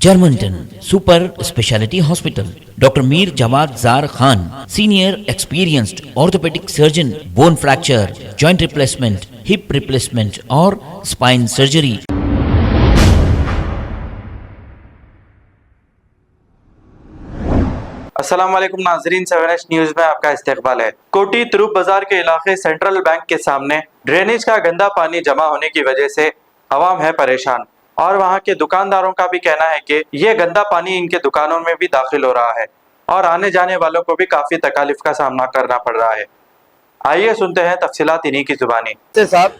Germantown Super Speciality Hospital. Dr. Mir Jawad Zar Khan, senior experienced orthopedic surgeon, bone fracture, joint replacement, hip replacement or spine surgery. अस्सलाम वालेकुम नाजरीन, 7H news में आपका इस्तकबाल है। कोटी तुरुप बाजार के इलाके सेंट्रल बैंक के सामने ड्रेनेज का गंदा पानी जमा होने की वजह से आवाम है परेशान और वहां के दुकानदारों का भी कहना है कि ये गंदा पानी इनके दुकानों में भी दाखिल हो रहा है और आने जाने वालों को भी काफी तकालीफ का सामना करना पड़ रहा है। आइए सुनते हैं तफसीलात इन्हीं की जुबानी। साहब,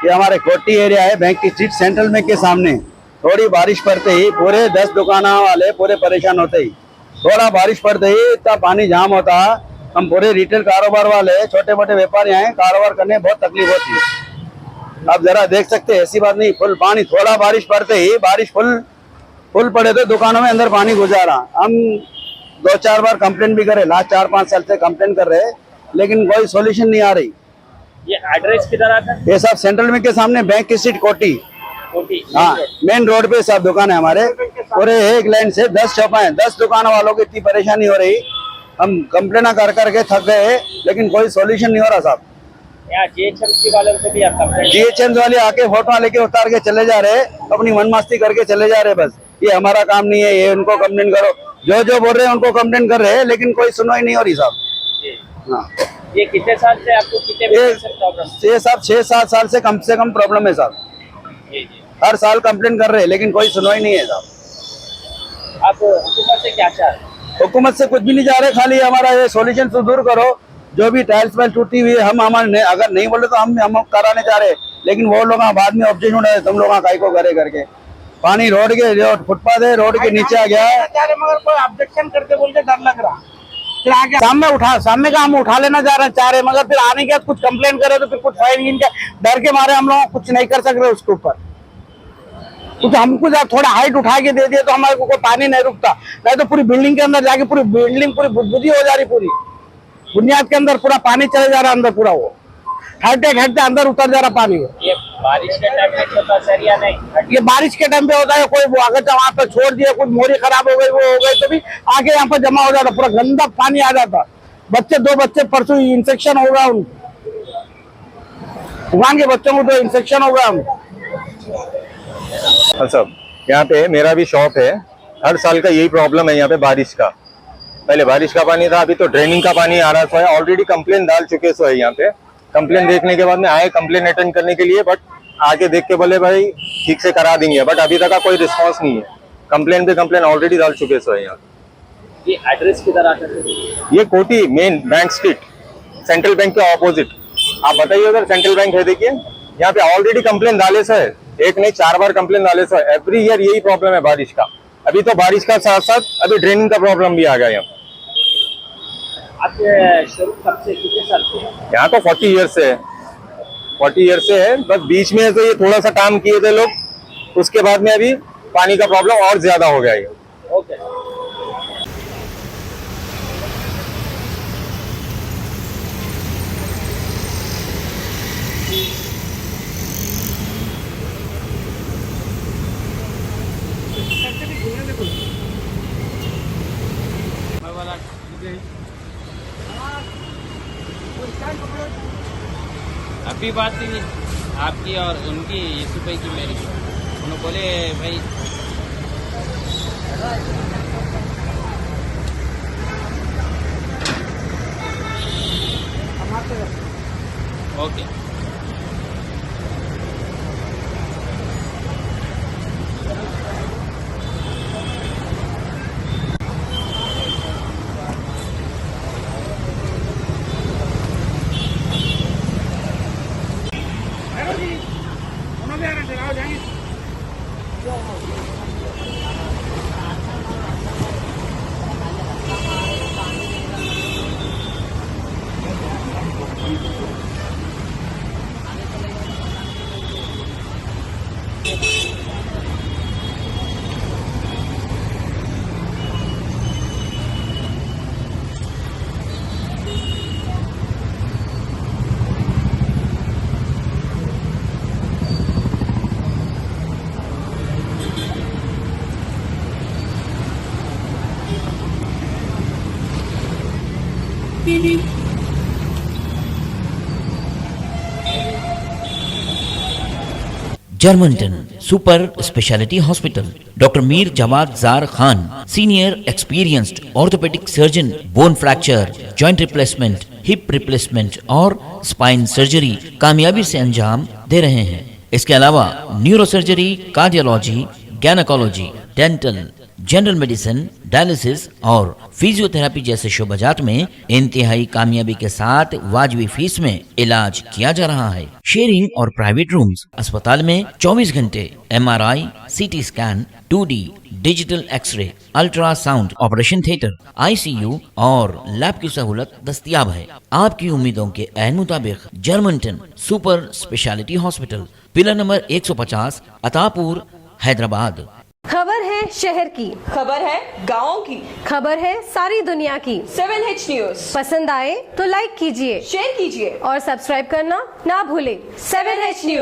ये हमारे कोटी एरिया है, बैंक की स्ट्रीट सेंट्रल बैंक के सामने। थोड़ी बारिश पड़ते ही पूरे 10 दुकानों वाले पूरे परेशान होते ही, थोड़ा बारिश पड़ते ही इतना पानी जाम होता है। हम पूरे रिटेल कारोबार वाले छोटे मोटे व्यापारी हैं, कारोबार करने में बहुत तकलीफ होती है। आप जरा देख सकते हैं, ऐसी बात नहीं, फुल पानी, थोड़ा बारिश पड़ते ही बारिश फुल पड़े तो दुकानों में अंदर पानी घुस जा रहा। हम 2-4 बार कंप्लेन भी करे, लास्ट 4-5 साल से कंप्लेन कर रहे हैं, लेकिन कोई सोल्यूशन नहीं आ रही। ये एड्रेस किधर आता है? ये सब सेंट्रल बैंक के सामने, बैंक की स्ट्रीट कोटी। हाँ, मेन रोड पे सब दुकान है हमारे, पूरे एक लाइन से 10 शॉप है। 10 दुकानों वालों की इतनी परेशानी हो रही, हम कंप्लेन कर करके थक गए, लेकिन कोई सोल्यूशन नहीं हो रहा साहब। जीएचएमसी वालों से भी आप कंप्लेंट? जीएचएमसी वाले आके फोटो लेके उतार के चले जा रहे, अपनी मनमास्ती करके चले जा रहे। बस ये हमारा काम नहीं है, ये उनको कंप्लेन करो, जो बोल रहे हैं उनको कंप्लेन कर रहे हैं, लेकिन कोई सुनवाई नहीं हो रही साहब। हाँ, ये कितने साल से आपको कितने प्रॉब्लम? ये साहब 6-7 साल से कम प्रॉब्लम है साहब। हर साल कंप्लेन कर रहे हैं, लेकिन कोई सुनवाई नहीं है साहब। आप हुकूमत से क्या चाह रहे हैं? हुकूमत से कुछ भी नहीं चाह रहे, खाली हमारा ये सोल्यूशन तो दूर करो। जो भी टाइल्स में टूटी हुई है, हम हमारे अगर नहीं बोले तो हम कराने चाह रहे, लेकिन वो लोग बाद में ऑब्जेक्शन उठाए, तुम लोग काई को करे करके। पानी रोड के जो फुटपाथ है, रोड के नीचे आ गया है, मगर कोई ऑब्जेक्शन करके बोल के डर लग रहा। फिर आगे सामने का हम उठा लेना चाह रहे, मगर फिर आने के बाद कुछ कंप्लेन करे तो फिर कुछ फाइन इनके डर के मारे हम लोग कुछ नहीं कर सक रहे उसके ऊपर। कुछ हमको थोड़ा हाइट उठा के दे दिए तो हमारे को कोई पानी नहीं रुकता, नहीं तो पूरी बिल्डिंग के अंदर जाके पूरी बिल्डिंग पूरी बुद्धि हो जा रही, पूरी बुनियाद के अंदर पूरा पानी चले जा रहा अंदर, पूरा वो हटते अंदर उतर जा रहा पानी। ये बारिश के टाइम पे होता सर या नहीं? ये बारिश के टाइम पे होता है, कोई वो अगर वहाँ पे छोड़ दिया, कुछ मोरी खराब हो गई, वो हो गई तो भी आके यहाँ पर जमा हो जाता, पूरा गंदा पानी आ जाता। 2 बच्चे परसों इंफेक्शन होगा, दुकान के बच्चों को तो इंफेक्शन होगा। सब यहाँ पे मेरा भी शॉप है, हर साल का यही प्रॉब्लम है यहाँ पे बारिश का। पहले बारिश का पानी था, अभी तो ड्रेनिंग का पानी आ रहा है। ऑलरेडी कंप्लेन डाल चुके सो है यहाँ पे। कंप्लेन देखने के बाद में आए कंप्लेन अटेंड करने के लिए, बट आके देख के बोले भाई ठीक से करा देंगे, बट अभी तक का कोई रिस्पांस नहीं है। कंप्लेन पे कंप्लेन ऑलरेडी डाल चुके सो है यहाँ। ये एड्रेस किधर आता है? ये कोटी main bank street, central bank के ऑपोजिट। आप बताइए उधर सेंट्रल बैंक है, देखिए यहाँ पे ऑलरेडी कंप्लेन डाले सो है, एक नहीं 4 बार कंप्लेन डाले सो है। एवरी ईयर यही प्रॉब्लम है बारिश का। अभी तो बारिश का साथ साथ अभी ड्रेनिंग का प्रॉब्लम भी आ गया यहाँ। आपके शुरू कब से, कितने साल से? यहाँ तो 40 ईयर से है, 40 ईयर से है। बस बीच में तो ये थोड़ा सा काम किए थे लोग, उसके बाद में अभी पानी का प्रॉब्लम और ज्यादा हो गया है। ओके। अभी बात थी आपकी और उनकी, यूसुफ भाई की मेरी। उन्होंने बोले भाई ओके। जर्मनटन super speciality hospital, doctor Mir Jawad Zar Khan, senior experienced orthopaedic surgeon, bone fracture, joint replacement, hip replacement और स्पाइन सर्जरी कामयाबी से अंजाम दे रहे हैं। इसके अलावा neuro surgery, cardiology, gynaecology, dental, general medicine, dialysis और फिजियोथेरेपी जैसे शोबाजात में इंतहाई कामयाबी के साथ वाजबी फीस में इलाज किया जा रहा है। शेयरिंग और प्राइवेट रूम्स, अस्पताल में 24 घंटे MRI, CT scan, 2D digital x-ray, ultrasound, operation theatre, ICU और लैब की सहूलत दस्तयाब है। आपकी उम्मीदों के ऐन मुताबिक जर्मनटन super speciality hospital, pillar number 150, Attapur, Hyderabad. खबर है शहर की, खबर है गाँव की, खबर है सारी दुनिया की। 7H न्यूज पसंद आए तो लाइक कीजिए, शेयर कीजिए और सब्सक्राइब करना ना भूलें। 7H news.